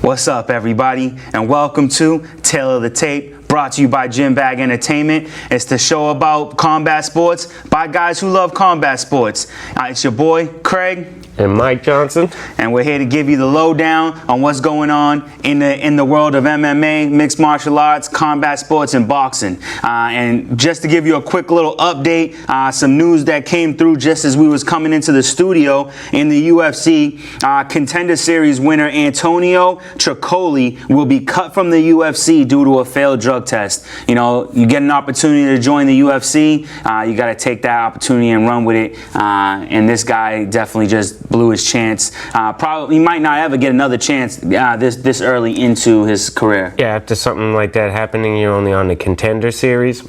What's up, everybody, and welcome to Tale of the Tape, brought to you by Gym Bag Entertainment. It's the show about combat sports by guys who love combat sports. It's your boy, Craig. And Mike Johnson. And we're here to give you the lowdown on what's going on in the world of MMA, mixed martial arts, combat sports, and boxing. And just to give you a quick little update, some news that came through just as we was coming into the studio in the UFC. Contender Series winner Antonio Tricoli will be cut from the UFC due to a failed drug test. You know, you get an opportunity to join the UFC, you got to take that opportunity and run with it. And this guy definitely just blew his chance. Probably he might not ever get another chance this early into his career. Yeah, after something like that happening, you're only on the Contender Series.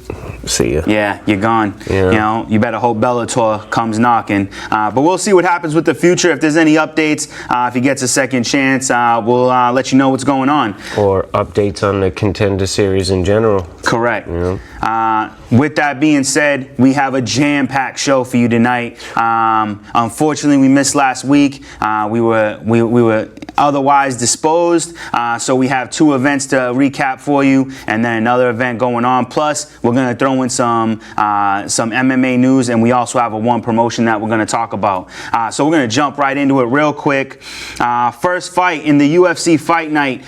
See ya. Yeah, you're gone. Yeah. You know, you better hope Bellator comes knocking. But we'll see what happens with the future. If there's any updates, if he gets a second chance, we'll let you know what's going on. Or updates on the Contender Series in general. Correct. Yeah. With that being said, we have a jam-packed show for you tonight. Unfortunately, we missed last week. We were otherwise disposed, so we have two events to recap for you, and then another event going on. Plus, we're gonna throw in some MMA news, and we also have one promotion that we're gonna talk about. So we're gonna jump right into it real quick. First fight in the UFC Fight Night: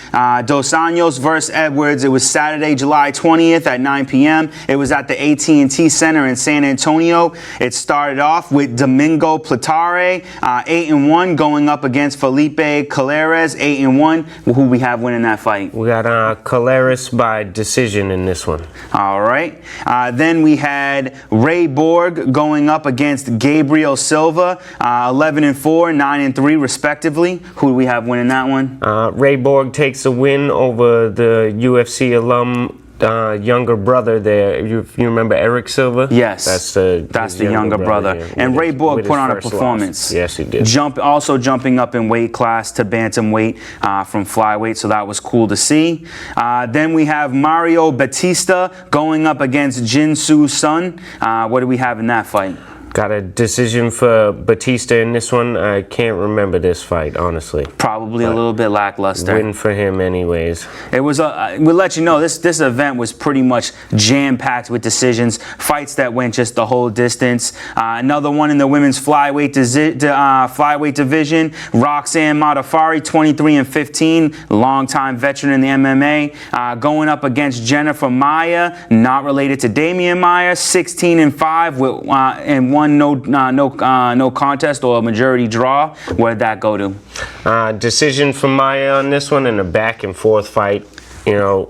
Dos Anjos versus Edwards. It was Saturday, July 20th at 9 p.m. It was at the AT&T Center in San Antonio. It started off with Domingo Platare, 8-1, going up against Felipe Colares, 8-1. Who we have winning that fight? We got Colares by decision in this one. All right. Then we had Ray Borg going up against Gabriel Silva, 11-4, 9-3, respectively. Who do we have winning that one? Ray Borg takes a win over the UFC alum younger brother there. You remember Eric Silva? Yes. That's the younger brother. Yeah, and Ray Borg put on a performance. Loss. Yes, he did. Also jumping up in weight class to bantamweight from flyweight, so that was cool to see. Then we have Mario Batista going up against Jin Soo Sun. What do we have in that fight? Got a decision for Batista in this one. I can't remember this fight, honestly. Probably a little bit lackluster. Win for him anyways. It was we'll let you know, this event was pretty much jam-packed with decisions, fights that went just the whole distance. Another one in the women's flyweight division, Roxanne Modafferi, 23-15, longtime veteran in the MMA, going up against Jennifer Maia, not related to Damian Maia, 16-5 with and one no contest or a majority draw. Where did that go to? Decision for Maia on this one in a back and forth fight. You know,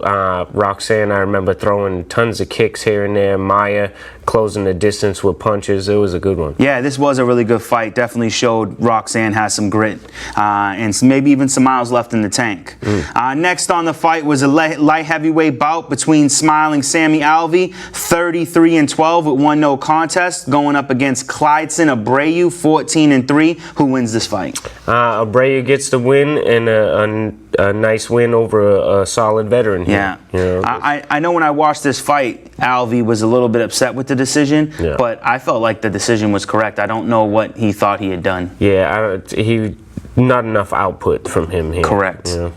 Roxanne, I remember throwing tons of kicks here and there. Maia closing the distance with punches. It was a good one. Yeah, this was a really good fight. Definitely showed Roxanne has some grit and maybe even some miles left in the tank. Next on the fight was a light heavyweight bout between smiling Sammy Alvey, 33-12 with one no contest, going up against Clydeson Abreu, 14-3. Who wins this fight? Abreu gets the win, and a nice win over a solid veteran here. Yeah. You know, I know when I watched this fight, Alvey was a little bit upset with the decision, but I felt like the decision was correct. I don't know what he thought he had done. Yeah, he not enough output from him here. Correct. You know?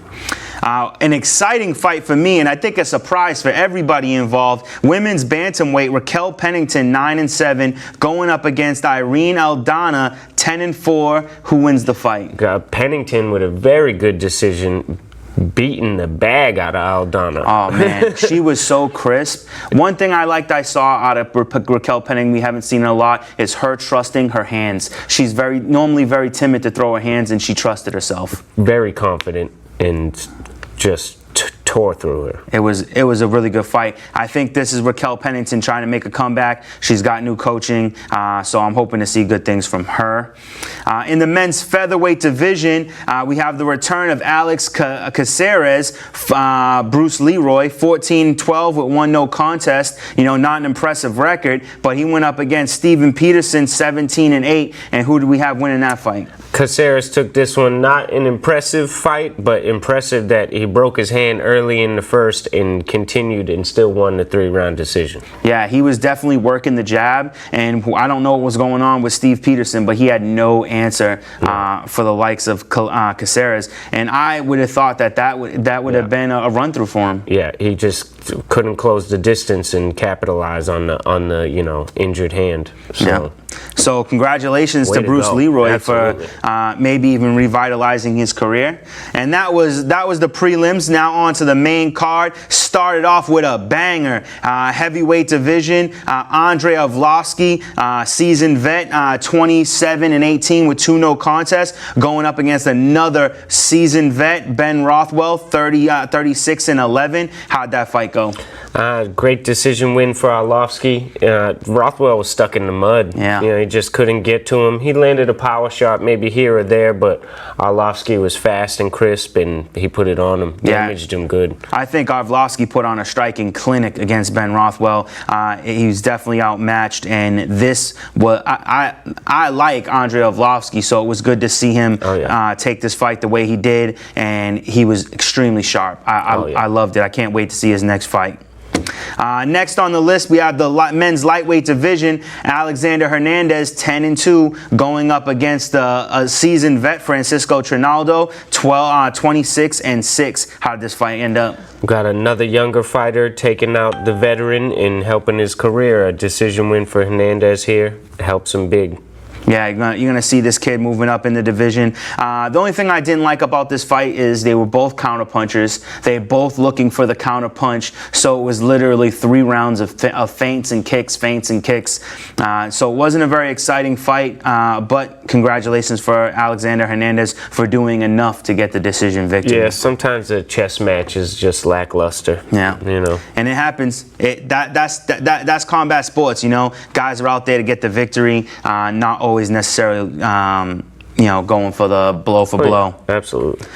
An exciting fight for me, and I think a surprise for everybody involved. Women's bantamweight, Raquel Pennington, 9-7, going up against Irene Aldana, 10-4. Who wins the fight? Pennington with a very good decision, beating the bag out of Aldana. Oh, man. She was so crisp. One thing I saw out of Raquel Pennington, we haven't seen it a lot, is her trusting her hands. She's normally very timid to throw her hands, and she trusted herself. Very confident and just tore through her. It was a really good fight. I think this is Raquel Pennington trying to make a comeback. She's got new coaching, so I'm hoping to see good things from her. In the men's featherweight division, we have the return of Alex Caceres, Bruce Leroy, 14-12 with one no contest. You know, not an impressive record, but he went up against Steven Peterson, 17-8. And who do we have winning that fight? Caceres took this one, not an impressive fight, but impressive that he broke his hand early early in the first and continued and still won the 3-round decision. Yeah, he was definitely working the jab, and I don't know what was going on with Steve Peterson, but he had no answer for the likes of Caceres, and I would have thought that would have been a run through for him. Yeah, he just couldn't close the distance and capitalize on the injured hand. So. Yeah. So congratulations to Bruce Leroy Absolutely. for maybe even revitalizing his career. And that was the prelims. Now on to the main card. Started off with a banger. Heavyweight division. Andrei Arlovski, seasoned vet, 27-18 with 2 no contests, going up against another seasoned vet, Ben Rothwell, 36-11. How'd that fight go? Great decision win for Arlovski. Rothwell was stuck in the mud. Yeah. He just couldn't get to him. He landed a power shot maybe here or there, but Arlovski was fast and crisp, and he put it on him. Damaged him good. I think Arlovski put on a striking clinic against Ben Rothwell. He was definitely outmatched, and this was I like Andrei Arlovski, so it was good to see him take this fight the way he did, and he was extremely sharp. I loved it. I can't wait to see his next fight. Next on the list, we have the men's lightweight division. Alexander Hernandez, 10-2, going up against a seasoned vet, Francisco Trinaldo, 26-6. How did this fight end up? Got another younger fighter taking out the veteran and helping his career. A decision win for Hernandez here. Helps him big. Yeah, you're gonna see this kid moving up in the division. The only thing I didn't like about this fight is they were both counterpunchers. They both looking for the counter punch. So it was literally 3 rounds of feints and kicks. So it wasn't a very exciting fight. But congratulations for Alexander Hernandez for doing enough to get the decision victory. Yeah, sometimes a chess match is just lackluster. Yeah, and it happens. That's combat sports. Guys are out there to get the victory, not always necessarily going for the blow for blow. Absolutely.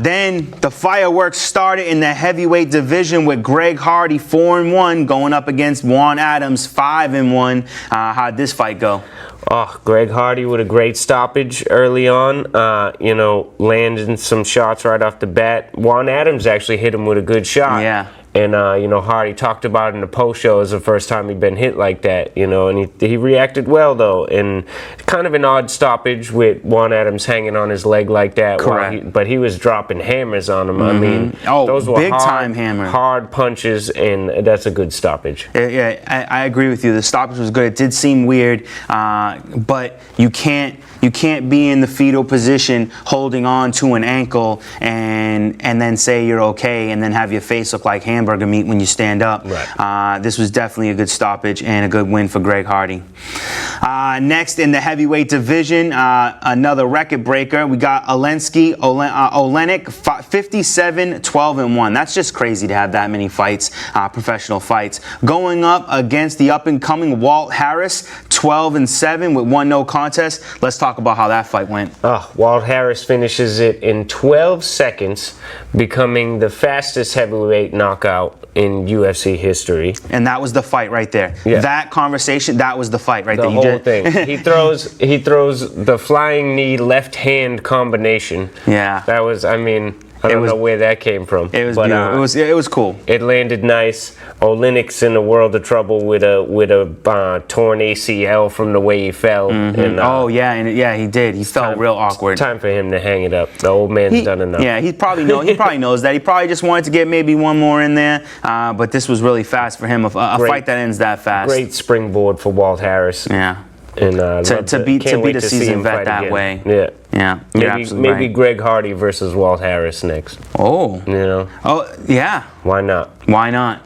Then the fireworks started in the heavyweight division with Greg Hardy 4-1 going up against Juan Adams 5-1. How'd this fight go? Oh, Greg Hardy with a great stoppage early on, landing some shots right off the bat. Juan Adams actually hit him with a good shot. Yeah. And, Hardy talked about it in the post-show as the first time he'd been hit like that, and he reacted well, though. And kind of an odd stoppage with Juan Adams hanging on his leg like that. Correct. But he was dropping hammers on him. I mean, those were big-time hammer. Hard punches, and that's a good stoppage. Yeah, I agree with you. The stoppage was good. It did seem weird, but you can't be in the fetal position holding on to an ankle and then say you're okay and then have your face look like hamburger meat when you stand up. Right. This was definitely a good stoppage and a good win for Greg Hardy. Next in the heavyweight division, another record breaker. We got Olenek, 57-12-1. That's just crazy to have that many fights, professional fights. Going up against the up-and-coming Walt Harris, 12-7 with 1 no contest. Let's talk about how that fight went. Walt Harris finishes it in 12 seconds, becoming the fastest heavyweight knockout in UFC history. And that was the fight right there. Yeah. That conversation, that was the fight right there. The whole thing. He throws the flying knee left hand combination. Yeah. That was, I don't know where that came from. It was beautiful. It was cool. It landed nice. Olenek's in a world of trouble with a torn ACL from the way he fell. Mm-hmm. And he did. He felt real awkward. Time for him to hang it up. The old man's done enough. Yeah, he probably knows that. He probably just wanted to get maybe one more in there. But this was really fast for him. A fight that ends that fast. Great springboard for Walt Harris. Yeah. And to beat a seasoned vet that way. Yeah. Yeah. Maybe Greg Hardy versus Walt Harris next. Oh. Oh, yeah. Why not? Why not?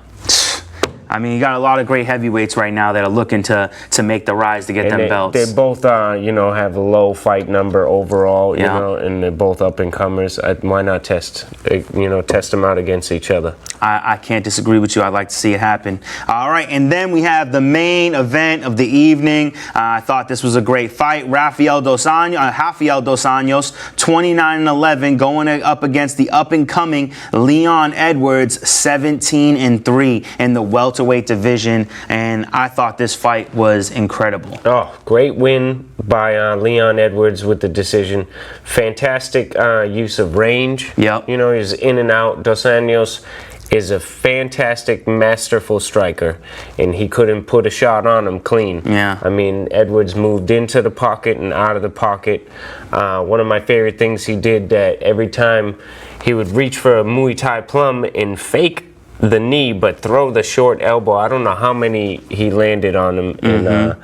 You got a lot of great heavyweights right now that are looking to make the rise to get them belts. They both, have a low fight number overall, and they're both up and comers. Why not test them out against each other? I can't disagree with you. I'd like to see it happen. All right, and then we have the main event of the evening. I thought this was a great fight. Rafael Dos Anjos, 29-11, going up against the up-and-coming Leon Edwards, 17-3 in the welterweight welterweight division, and I thought this fight was incredible. Oh, great win by Leon Edwards with the decision. Fantastic use of range. Yep. You know, he's in and out. Dos Anjos is a fantastic, masterful striker, and he couldn't put a shot on him clean. Yeah. I mean, Edwards moved into the pocket and out of the pocket. One of my favorite things he did, that every time he would reach for a Muay Thai plum and fake the knee, but throw the short elbow. I don't know how many he landed on him, and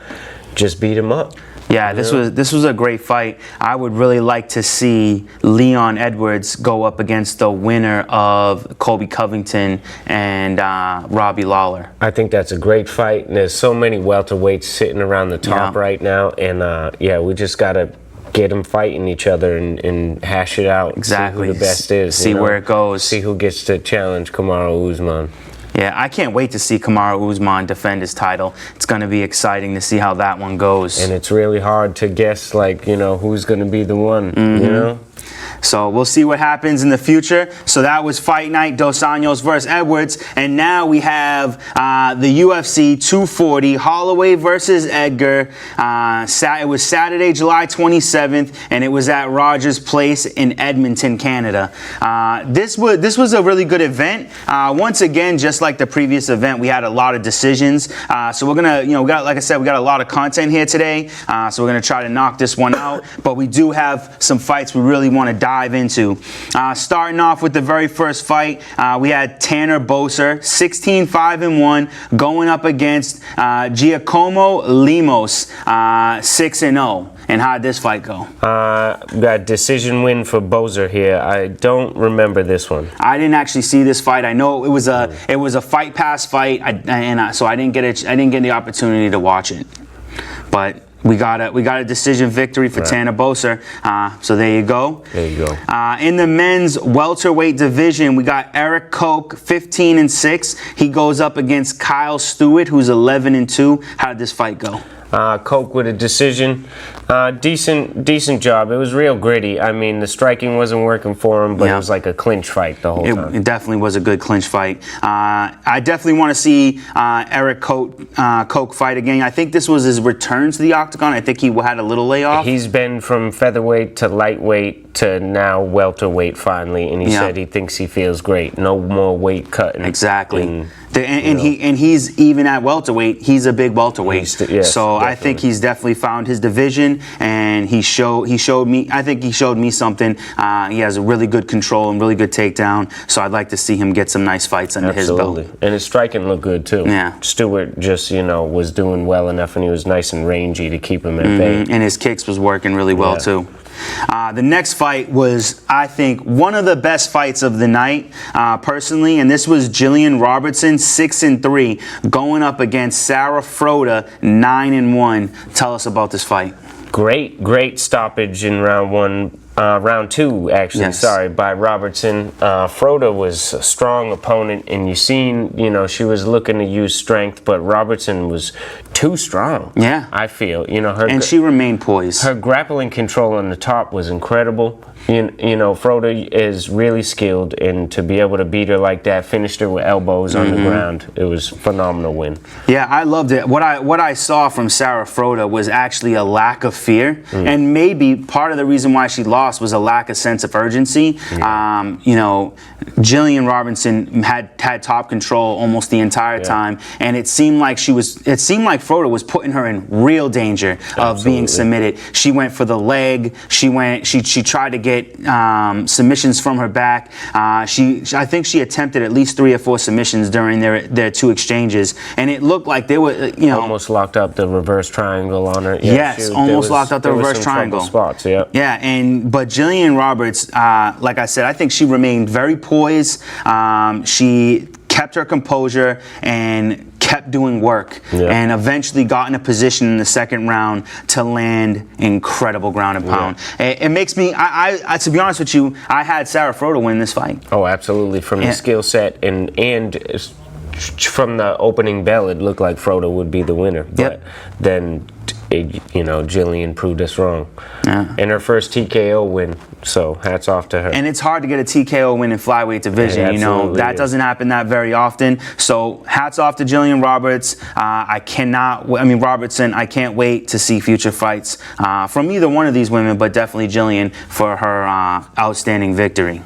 just beat him up. Yeah, this was a great fight. I would really like to see Leon Edwards go up against the winner of Colby Covington and Robbie Lawler. I think that's a great fight, and there's so many welterweights sitting around the top right now, and yeah, we just gotta get them fighting each other and hash it out. Exactly. See who the best is. See where it goes. See who gets to challenge Kamaru Usman. Yeah, I can't wait to see Kamaru Usman defend his title. It's going to be exciting to see how that one goes. And it's really hard to guess, like, you know, who's going to be the one, you know? So we'll see what happens in the future. So that was Fight Night, Dos Anjos versus Edwards. And now we have the UFC 240, Hollaway versus Edgar. It was Saturday, July 27th, and it was at Rogers Place in Edmonton, Canada. This was a really good event. Once again, just like the previous event, we had a lot of decisions. So we're gonna, like I said, we got a lot of content here today. So we're gonna try to knock this one out. But we do have some fights we really want to dive into. Starting off with the very first fight, we had Tanner Boser, 16-5-1, going up against Giacomo Lemos, 6-0. And how'd this fight go? Got decision win for Boser here. I don't remember this one. I didn't actually see this fight. I know it was a Fight Pass fight, so I didn't get the opportunity to watch it. But we got a decision victory for Tanner Boser. So there you go. There you go. In the men's welterweight division, we got Eric Koch, 15-6. He goes up against Kyle Stewart, who's 11-2. How did this fight go? Koch with a decision. Decent job. It was real gritty. I mean, the striking wasn't working for him, but it was like a clinch fight the whole time. It definitely was a good clinch fight. I definitely want to see Eric Koch fight again. I think this was his return to the octagon. I think he had a little layoff. He's been from featherweight to lightweight to now welterweight finally, and he said he thinks he feels great. No more weight cutting. Exactly. He's even at welterweight. He's a big welterweight. So definitely. I think he's definitely found his division, and he showed me. I think he showed me something. He has a really good control and really good takedown. So I'd like to see him get some nice fights under his belt. And his striking looked good too. Yeah. Stewart just was doing well enough, and he was nice and rangy to keep him at bay. And his kicks was working really well too. The next fight was, I think, one of the best fights of the night, personally, and this was Jillian Robertson, 6-3, going up against Sarah Froda, 9-1. Tell us about this fight. Great stoppage in round two, actually, by Robertson. Froda was a strong opponent, and she was looking to use strength, but Robertson was too strong. Yeah. I feel, and she remained poised. Her grappling control on the top was incredible. Froda is really skilled, and to be able to beat her like that, finished her with elbows on the ground. It was a phenomenal win. Yeah, I loved it. What I saw from Sarah Froda was actually a lack of fear, and maybe part of the reason why she lost was a lack of sense of urgency. Jillian Robertson had top control almost the entire time, and it seemed like Froda was putting her in real danger of being submitted. She went for the leg. She tried to get submissions from her back. I think she attempted at least 3 or 4 submissions during their 2 exchanges, and it looked like they were almost locked up the reverse triangle on her. Yes, almost locked up the reverse triangle spots. But Jillian Roberts, like I said, I think she remained very poised. She kept her composure and kept doing work, and eventually got in a position in the second round to land incredible ground and pound. It makes me, I to be honest with you, I had Sarah Froda win this fight. Oh, absolutely. From the skill set and from the opening bell, it looked like Froda would be the winner. But then Jillian proved us wrong. Yeah. And her first TKO win, so hats off to her. And it's hard to get a TKO win in flyweight division. It absolutely That is. doesn't happen that very often. So hats off to Jillian Roberts. Robertson. I can't wait to see future fights from either one of these women, but definitely Jillian for her outstanding victory.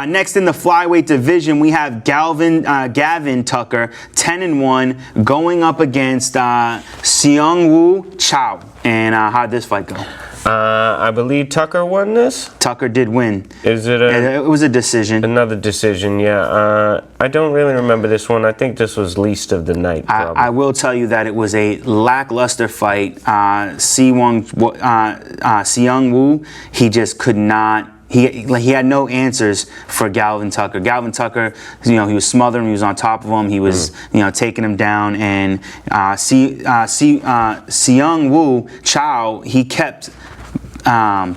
Next in the flyweight division, we have Gavin Tucker, 10-1, going up against Seung-Woo Chao. And how'd this fight go? I believe Tucker won this. Tucker did win. Is it It was a decision. another decision? Yeah. I don't really remember this one. I think this was least of the night. Probably. I will tell you that it was a lackluster fight. Seung-Woo, he just could not. He had no answers for Galvin Tucker. Galvin Tucker, he was smothering him. He was on top of him. He was, taking him down. And Seung-Woo Chao, he kept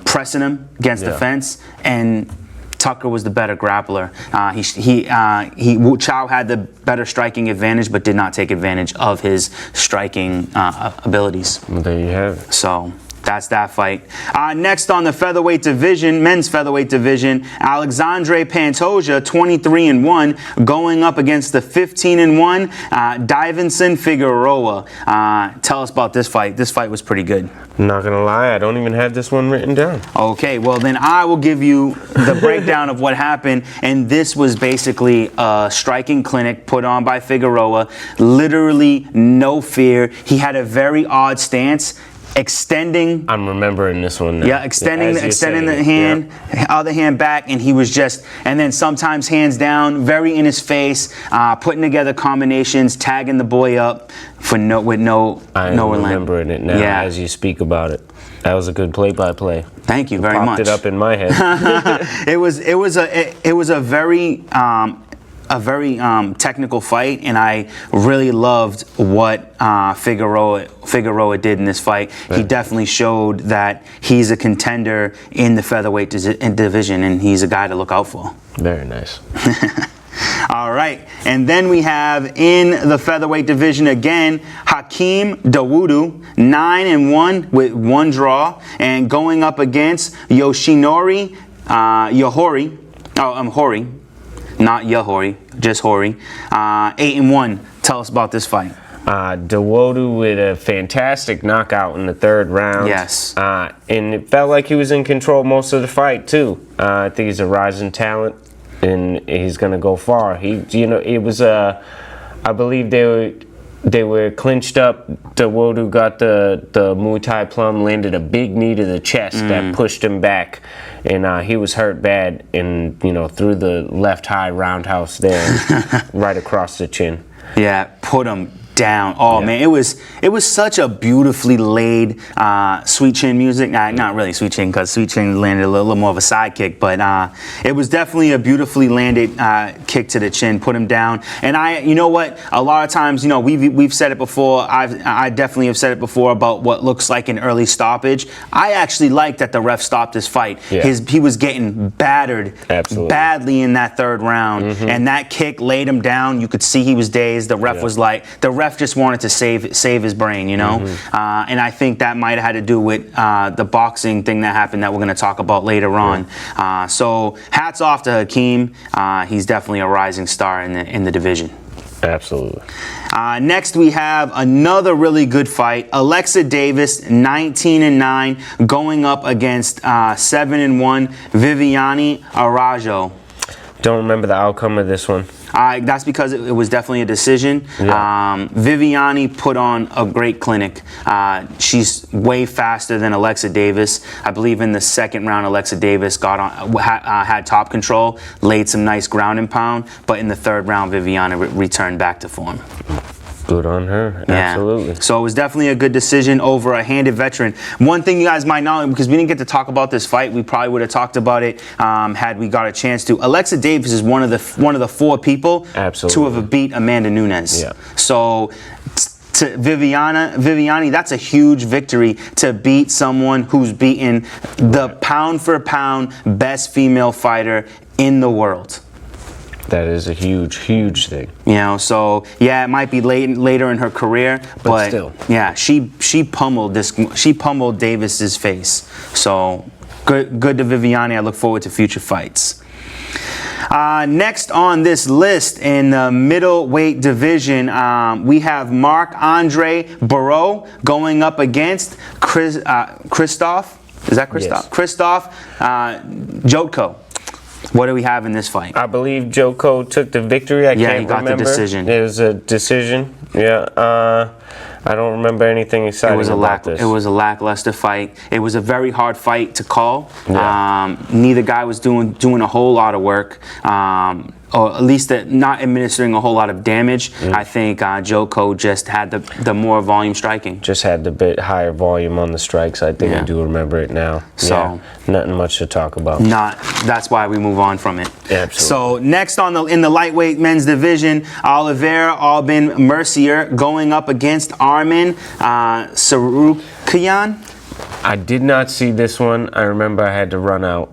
pressing him against the fence, and Tucker was the better grappler. Chao had the better striking advantage, but did not take advantage of his striking abilities. Well, there you have it. So that's that fight. Next on the featherweight division, men's featherweight division, Alexandre Pantoja, 23-1, going up against the 15-1 Davinson Figueroa. Tell us about this fight. This fight was pretty good. Not gonna lie, I don't even have this one written down. Okay, well then I will give you the breakdown of what happened. And this was basically a striking clinic put on by Figueroa. Literally no fear. He had a very odd stance. Extending. I'm remembering this one now. Yeah, extending the hand, other hand back, and he was just, and then sometimes hands down, very in his face, putting together combinations, tagging the boy up with no I'm remembering it now as you speak about it. That was a good play-by-play. Thank you very much. Popped it up in my head. It was a very technical fight, and I really loved what Figueroa did in this fight. Right. He definitely showed that he's a contender in the featherweight division, and he's a guy to look out for. Very nice. All right, and then we have in the featherweight division again, Hakeem Dawodu, 9-1 with one draw, and going up against Yoshinori Hori. Not Yahori, just Hori. 8-1. Tell us about this fight. Dawodu with a fantastic knockout in the third round. Yes. And it felt like he was in control most of the fight too. I think he's a rising talent, and he's gonna go far. It was I believe they were clinched up. Dawodu got the Muay Thai plum, landed a big knee to the chest that pushed him back, and he was hurt bad, and through the left high roundhouse there, right across the chin. Yeah, put him down. Oh man, it was such a beautifully laid sweet chin music. Not really sweet chin, because sweet chin landed a little more of a sidekick, but it was definitely a beautifully landed kick to the chin, put him down. And you know what? A lot of times, we've said it before. I definitely have said it before about what looks like an early stoppage. I actually like that the ref stopped this fight. Yeah. He was getting battered badly in that third round, and that kick laid him down. You could see he was dazed. The ref was like, the ref just wanted to save his brain, and I think that might have had to do with the boxing thing that happened that we're going to talk about later on. So hats off to Hakeem. He's definitely a rising star in the division. Absolutely. Next, we have another really good fight. Alexa Davis, 19-9, going up against 7-1 Viviane Araújo. Don't remember the outcome of this one. That's because it was definitely a decision. Yeah. Viviane put on a great clinic. She's way faster than Alexa Davis. I believe in the second round, Alexa Davis had top control, laid some nice ground and pound, but in the third round, Viviane returned back to form. Good on her. Yeah. Absolutely. So it was definitely a good decision over a handed veteran. One thing you guys might know, because we didn't get to talk about this fight, we probably would have talked about it had we got a chance to. Alexa Davis is one of the 4 people to have beat Amanda Nunes. Yeah. So to Viviane, that's a huge victory to beat someone who's beaten the pound for pound best female fighter in the world. That is a huge, huge thing. You know, so yeah, it might be later in her career, but still. yeah, she pummeled Davis's face. So good to Viviane. I look forward to future fights. Next on this list in the middleweight division, we have Marc-Andre Barreau going up against Krzysztof. Is that Krzysztof? Yes. Krzysztof Jotko. What do we have in this fight? I believe Joko took the victory. I can't he got remember. the decision. It was a decision. Yeah. I don't remember anything exciting about this. It was a lackluster fight. It was a very hard fight to call. Yeah. Neither guy was doing a whole lot of work. Or at least not administering a whole lot of damage. I think Joko just had the more volume striking. Just had the bit higher volume on the strikes. I think I do remember it now. So nothing much to talk about. That's why we move on from it. Absolutely. So next in the lightweight men's division, Oliveira Albin Mercier going up against Arman Tsarukyan. I did not see this one. I remember I had to run out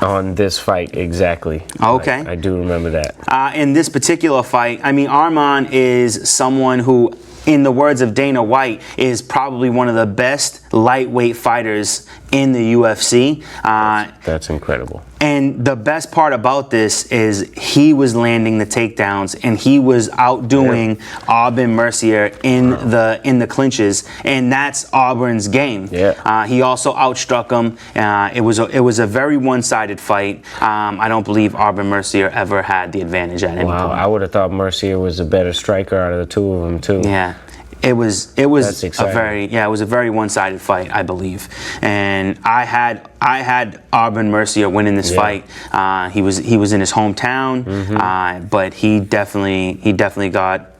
on this fight exactly. Okay. I do remember that. In this particular fight, I mean, Arman is someone who, in the words of Dana White, is probably one of the best lightweight fighters in the UFC. That's incredible. And the best part about this is he was landing the takedowns and he was outdoing Albin Mercier in the clinches, and that's Auburn's game. Yeah. He also outstruck him. It was a very one-sided fight. I don't believe Albin Mercier ever had the advantage at any point. Wow, I would have thought Mercier was the better striker out of the two of them too. Yeah. It was That's exciting. it was a very one-sided fight, I believe, and I had Albin Mercier winning this fight. He was in his hometown, but he definitely got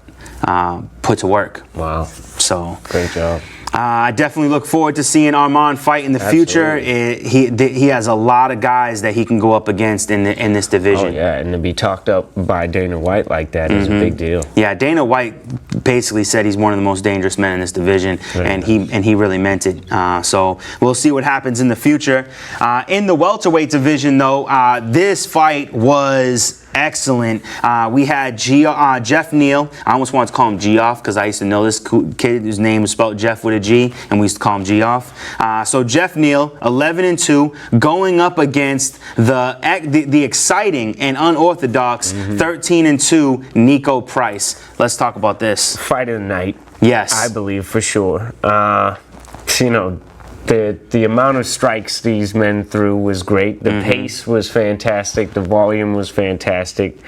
put to work. Wow. So Great job. I definitely look forward to seeing Arman fight in the future. He has a lot of guys that he can go up against in this division. Oh yeah, and to be talked up by Dana White like that is a big deal. Yeah, Dana White basically said he's one of the most dangerous men in this division, and he really meant it. So we'll see what happens in the future. In the welterweight division, though, this fight was excellent. We had Jeff Neal. I almost wanted to call him Geoff because I used to know this kid whose name was spelled Jeff with a G, and we used to call him Geoff. So Jeff Neal, 11-2, going up against the exciting and unorthodox 13-2 Nico Price. Let's talk about this. Fight of the night. Yes. I believe for sure. You know, the amount of strikes these men threw was great. The pace was fantastic. The volume was fantastic.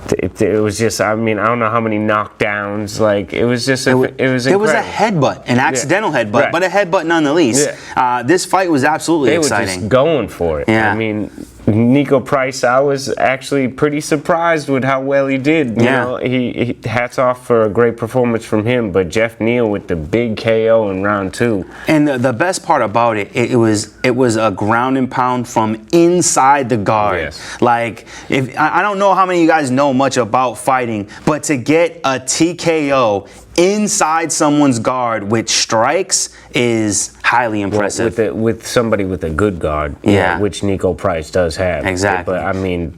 It was just, I mean, I don't know how many knockdowns. Like, it was just, it was incredible. There was a headbutt, an accidental headbutt, but a headbutt nonetheless. Yeah. This fight was absolutely exciting. They were just going for it. Yeah. I mean, Nico Price, I was actually pretty surprised with how well he did. You know, he hats off for a great performance from him. But Jeff Neal with the big KO in round 2. And the best part about it, it was a ground and pound from inside the guard. Yes. Like, I don't know how many of you guys know much about fighting, but to get a TKO inside someone's guard with strikes is highly impressive. Well, with somebody with a good guard, which Nico Price does have. Exactly. But I mean,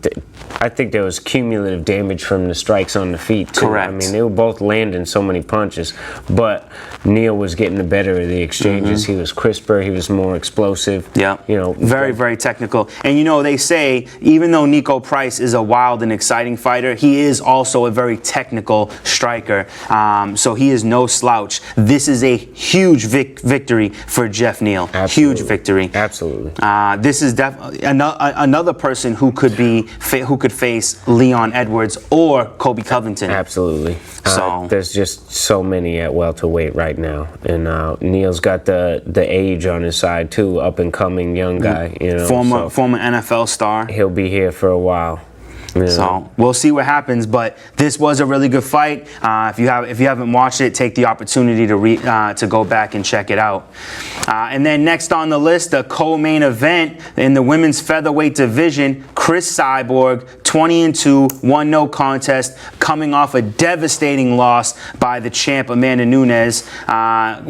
I think there was cumulative damage from the strikes on the feet too. Correct. I mean, they were both landing so many punches, but Neal was getting the better of the exchanges. He was crisper. He was more explosive. Yeah. You know, very, very technical. And you know, they say even though Nico Price is a wild and exciting fighter, he is also a very technical striker. So he is no slouch. This is a huge victory for Jeff Neal. Absolutely. Huge victory. Absolutely. This is definitely another person who could face Leon Edwards or Kobe Covington. Absolutely. So there's just so many at welterweight right now, and Neal's got the age on his side too, up and coming young guy. You know, former NFL star. He'll be here for a while. Yeah. So we'll see what happens, but this was a really good fight. If you haven't watched it, take the opportunity to go back and check it out. And then next on the list, the co-main event in the women's featherweight division, Chris Cyborg 20-2, won no contest, coming off a devastating loss by the champ Amanda Nunes,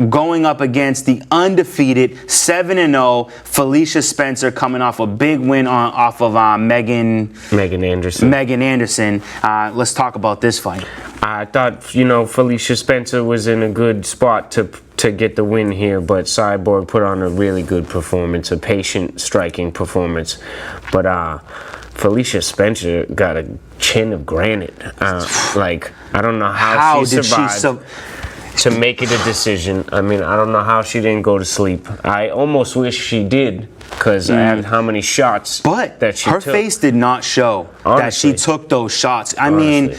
going up against the undefeated 7-0 Felicia Spencer, coming off a big win off of Megan Anderson. Let's talk about this fight. I thought, Felicia Spencer was in a good spot to get the win here, but Cyborg put on a really good performance, a patient striking performance. But Felicia Spencer got a chin of granite. I don't know how she survived to make it a decision. I mean, I don't know how she didn't go to sleep. I almost wish she did, because how many shots that she took. Her face did not show that she took those shots. I mean,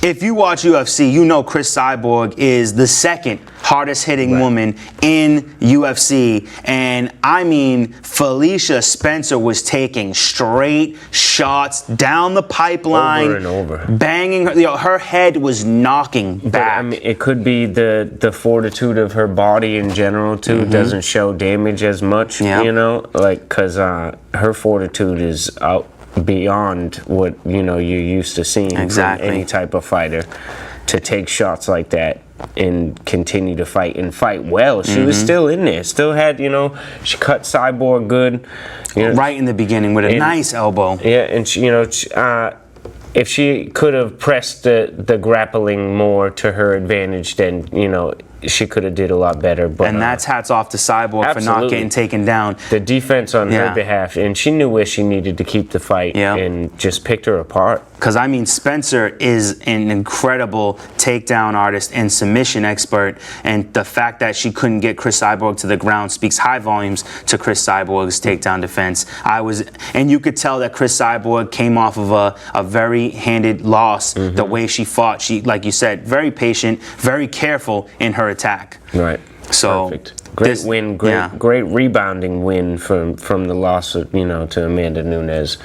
if you watch UFC, you know Chris Cyborg is the second hardest hitting woman in UFC. And I mean, Felicia Spencer was taking straight shots down the pipeline. Over and over. Banging her. Her head was knocking back. But, I mean, it could be the fortitude of her body in general, too. Doesn't show damage as much, because her fortitude is out beyond what you're used to seeing from any type of fighter, to take shots like that and continue to fight and fight well. She was still in there, still had, she cut Cyborg good, right in the beginning with a nice elbow. Yeah, and she, if she could have pressed the grappling more to her advantage, then she could have did a lot better. But that's hats off to Cyborg for not getting taken down. The defense on her behalf, and she knew where she needed to keep the fight, and just picked her apart. Because, I mean, Spencer is an incredible takedown artist and submission expert, and the fact that she couldn't get Chris Cyborg to the ground speaks high volumes to Chris Cyborg's takedown defense. And you could tell that Chris Cyborg came off of a very handed loss. The way she fought, she, like you said, very patient, very careful in her attack. Right. So perfect. Great win, great rebounding win from the loss to Amanda Nunes.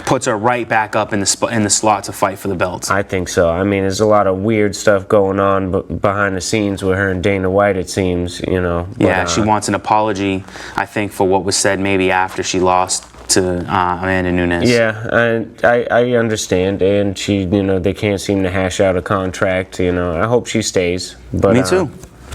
Puts her right back up in the slot to fight for the belt. I think so. I mean, there's a lot of weird stuff going on behind the scenes with her and Dana White, it seems, But, she wants an apology, I think, for what was said maybe after she lost to Amanda Nunes. Yeah, I understand, and she, they can't seem to hash out a contract. I hope she stays. But me too.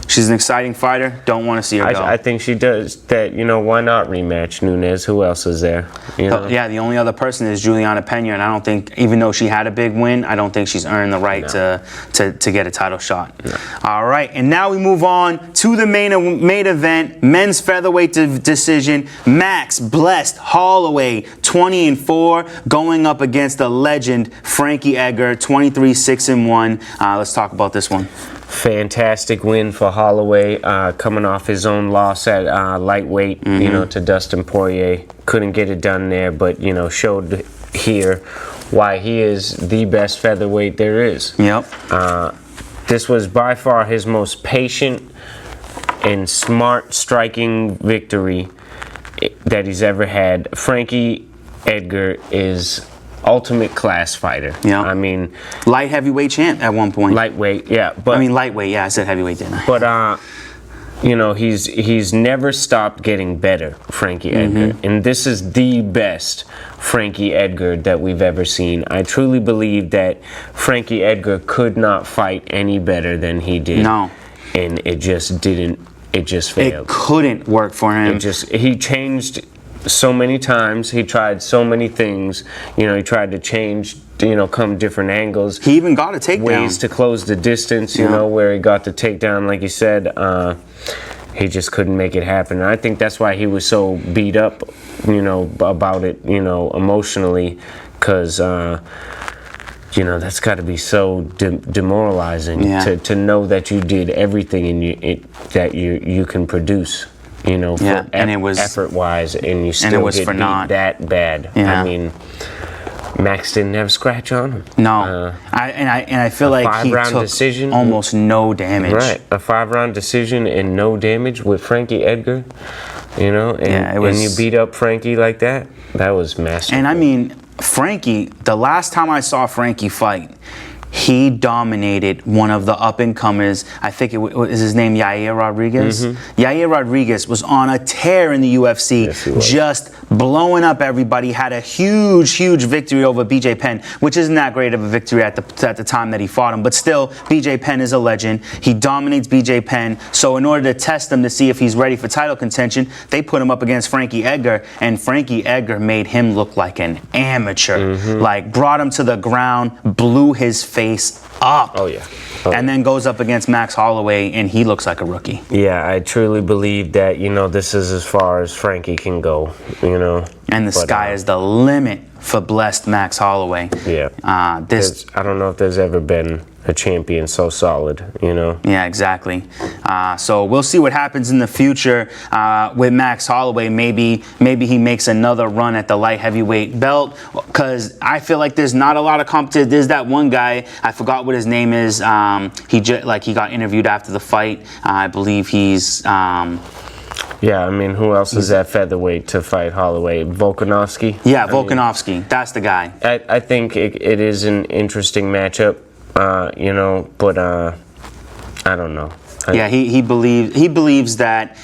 She's an exciting fighter. Don't want to see her go. I think she does that. Why not rematch Nunes? Who else is there? Yeah, the only other person is Juliana Pena, and I don't think, even though she had a big win, I don't think she's earned the right to get a title shot. No. All right, and now we move on to the main event, men's featherweight decision. Max blessed Hollaway, 20-4, going up against the legend Frankie Edgar, 23-6-1. Let's talk about this one. Fantastic win for Holloway, coming off his own loss at lightweight, to Dustin Poirier. Couldn't get it done there, but, showed here why he is the best featherweight there is. Yep. This was by far his most patient and smart striking victory that he's ever had. Frankie Edgar is ultimate class fighter. Yeah. I mean, light heavyweight champ at one point. Lightweight, yeah. But lightweight, yeah. I said heavyweight, didn't I? But he's never stopped getting better, Frankie Edgar. And this is the best Frankie Edgar that we've ever seen. I truly believe that Frankie Edgar could not fight any better than he did. No. And it just didn't. It just failed. It couldn't work for him. He changed so many times. He tried so many things. He tried to change, come different angles. He even got a takedown. Ways to close the distance, where he got the takedown, like you said. He just couldn't make it happen. And I think that's why he was so beat up, about it, emotionally, because, that's got to be so demoralizing to know that you did everything that you can produce. And it was effort-wise, and you still get beat that bad. Yeah. I mean, Max didn't have a scratch on him. No, I feel like he took decision, almost no damage. Right, a 5-round decision and no damage with Frankie Edgar. And you beat up Frankie like that. That was masterful. And I mean, Frankie, the last time I saw Frankie fight, he dominated one of the up-and-comers. I think is his name Yair Rodriguez. Yair Rodriguez was on a tear in the UFC, Yes, he was. just blowing up everybody. Had a huge victory over BJ Penn, which isn't that great of a victory at the time that he fought him. But still, BJ Penn is a legend. He dominates BJ Penn. So in order to test him to see if he's ready for title contention, they put him up against Frankie Edgar, and Frankie Edgar made him look like an amateur. Like, brought him to the ground, blew his face up. Oh yeah. And then goes up against Max Holloway, and he looks like a rookie. Yeah, I truly believe that, this is as far as Frankie can go, And the sky is the limit for blessed Max Holloway. Yeah. I don't know if there's ever been a champion so solid, Yeah, exactly. So we'll see what happens in the future with Max Holloway. Maybe he makes another run at the light heavyweight belt, because I feel like there's not a lot of competition. There's that one guy, I forgot what his name is. He got interviewed after the fight. I believe he's. Yeah, I mean, who else is at featherweight to fight Holloway? Volkanovski? Yeah, Volkanovski. That's the guy. I think it is an interesting matchup, but I don't know. He believes that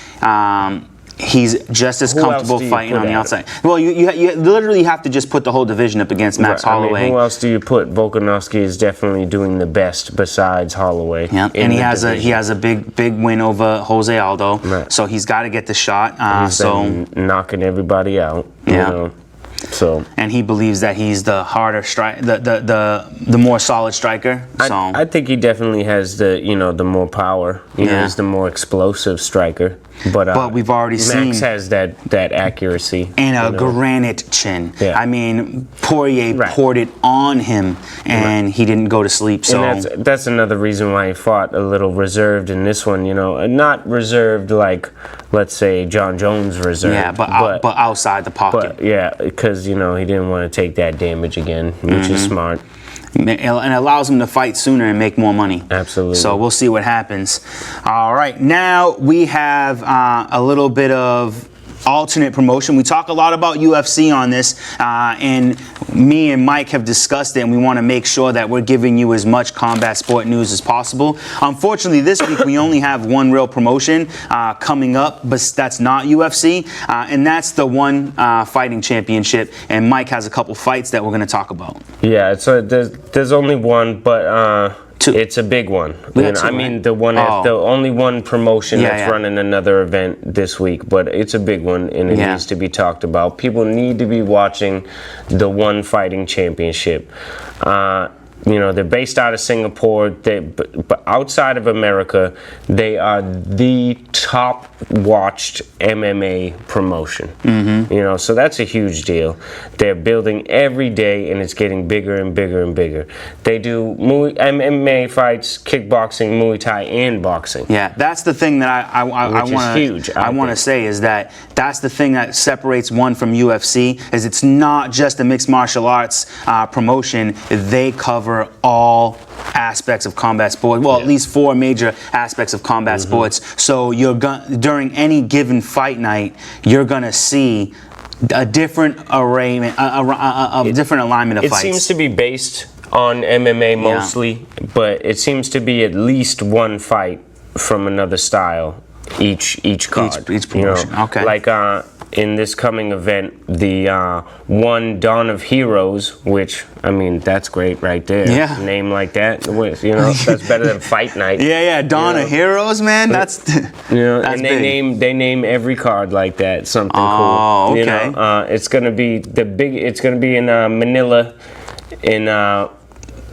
he's just as Who else comfortable do you fighting put on the at outside. Well, you literally have to just put the whole division up against Max Holloway. Who else do you put? Volkanovski is definitely doing the best besides Holloway. Yeah, and he has a big win over Jose Aldo, Right. so he's got to get the shot. He's been knocking everybody out. Yeah. So. And he believes that he's the harder strike, the more solid striker. So I think he definitely has the more power. He's the more explosive striker. But we've already seen Max has that accuracy and a granite chin. Yeah. I mean, Poirier poured it on him, and he didn't go to sleep. So and that's another reason why he fought a little reserved in this one. Not reserved like, let's say, John Jones reserved. Yeah, but outside the pocket. But yeah, because he didn't want to take that damage again, which is smart. And it allows him to fight sooner and make more money. Absolutely. So we'll see what happens. All right, now we have a little bit of alternate promotion. We talk a lot about UFC on this, and me and Mike have discussed it, and we want to make sure that we're giving you as much combat sport news as possible. Unfortunately, this week we only have one real promotion coming up, but that's not UFC, and that's the One Fighting Championship, and Mike has a couple fights that we're going to talk about. Yeah, so there's only one, but Two. It's a big one. I mean, the only one promotion that's running another event this week, but it's a big one, and it needs to be talked about. People need to be watching the One Fighting Championship. They're based out of Singapore, but outside of America, they are the top watched MMA promotion. So that's a huge deal. They're building every day, and it's getting bigger and bigger and bigger. They do MMA fights, kickboxing, Muay Thai, and boxing. Yeah, that's the thing that I want to say is that that's the thing that separates one from UFC, is it's not just a mixed martial arts promotion. They cover all aspects of combat sport. Well, at least 4 major aspects of combat sports. So during any given fight night, you're gonna see a different arrayment, a different alignment of fights. It seems to be based on MMA mostly, but it seems to be at least one fight from another style each card. Each promotion. Okay. Like in this coming event, the one Dawn of Heroes, which, I mean, that's great right there. Yeah. Name like that, that's better than Fight Night. Yeah, Dawn of Heroes, man. That's that's and big. they name every card like that, something cool. Oh, okay. It's gonna be it's gonna be in Manila.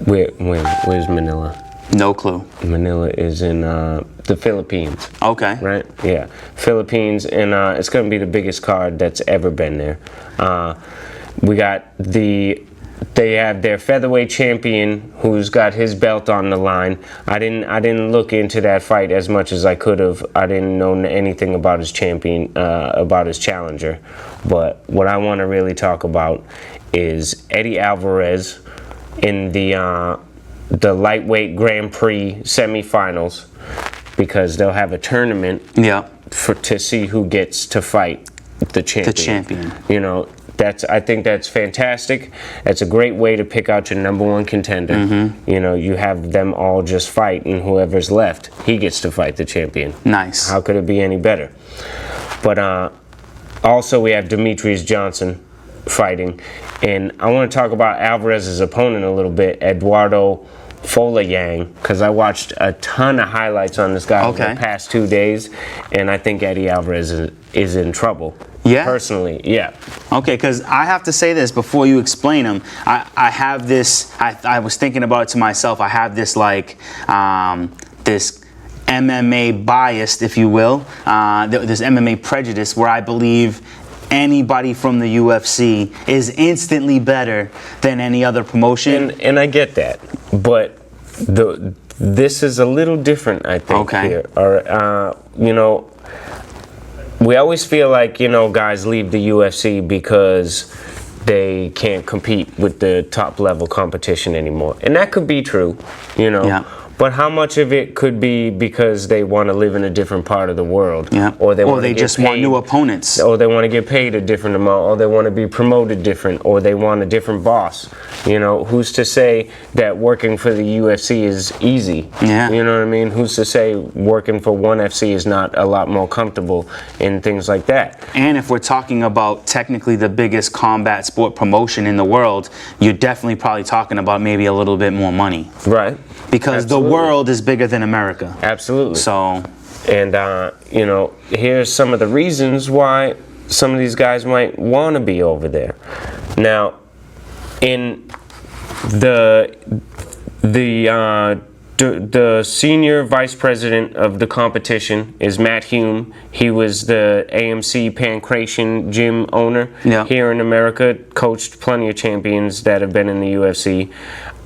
Where's Manila? No clue. Manila is in the Philippines. Okay. Right? Yeah. Philippines, and it's going to be the biggest card that's ever been there. They have their featherweight champion who's got his belt on the line. I didn't look into that fight as much as I could have. I didn't know anything about his champion, about his challenger. But what I want to really talk about is Eddie Alvarez in the lightweight Grand Prix semifinals, because they'll have a tournament to see who gets to fight the champion. I think that's fantastic. That's a great way to pick out your number one contender. You know, you have them all just fight, and whoever's left, he gets to fight the champion. Nice. How could it be any better? But also we have Demetrius Johnson fighting, and I want to talk about Alvarez's opponent a little bit, Eduardo Folayang, because I watched a ton of highlights on this guy over the past 2 days, and I think Eddie Alvarez is in trouble. Yeah? Personally, yeah. Okay, because I have to say this before you explain him. I have this, I was thinking about it to myself, I have this like, this MMA bias, if you will, this MMA prejudice where I believe anybody from the UFC is instantly better than any other promotion. And I get that, but this is a little different, I think, here. Or, you know, we always feel like, you know, guys leave the UFC because they can't compete with the top level competition anymore. And that could be true, you know. Yeah. But how much of it could be because they want to live in a different part of the world? Yeah. Or they just want new opponents. Or they want to get paid a different amount, or they want to be promoted different, or they want a different boss. You know, who's to say that working for the UFC is easy? Yeah. You know what I mean? Who's to say working for ONE FC is not a lot more comfortable and things like that? And if we're talking about technically the biggest combat sport promotion in the world, you're definitely probably talking about maybe a little bit more money. Right. Because the world is bigger than America. Absolutely. So, and you know, here's some of the reasons why some of these guys might want to be over there. Now, in the senior vice president of the competition is Matt Hume. He was the AMC Pancration gym owner here in America, coached plenty of champions that have been in the UFC.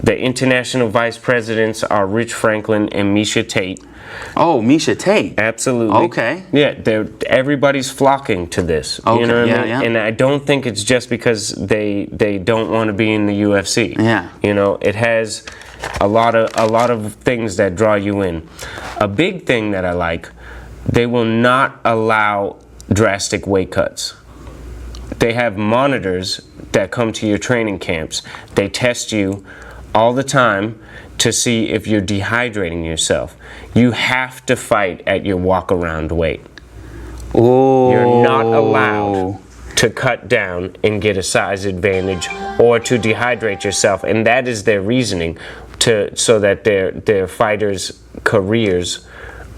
The international vice presidents are Rich Franklin and Misha Tate. Oh, Misha Tate. Absolutely. Okay. Yeah, everybody's flocking to this. Okay. You know what I mean? Yeah. And I don't think it's just because they don't want to be in the UFC. Yeah. You know, it has a lot of things that draw you in. A big thing that I like, they will not allow drastic weight cuts. They have monitors that come to your training camps. They test you all the time to see if you're dehydrating yourself. You have to fight at your walk-around weight. Oh. You're not allowed to cut down and get a size advantage or to dehydrate yourself, and that is their reasoning, so that their fighters' careers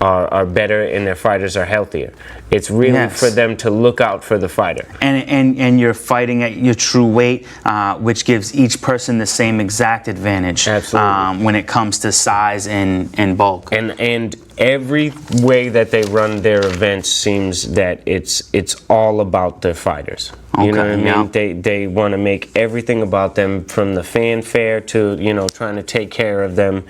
are better and their fighters are healthier. It's really for them to look out for the fighter. And you're fighting at your true weight, which gives each person the same exact advantage. Absolutely. When it comes to size and bulk. And every way that they run their events seems that it's all about the fighters. You know what I mean? Yeah. They want to make everything about them, from the fanfare to, you know, trying to take care of them.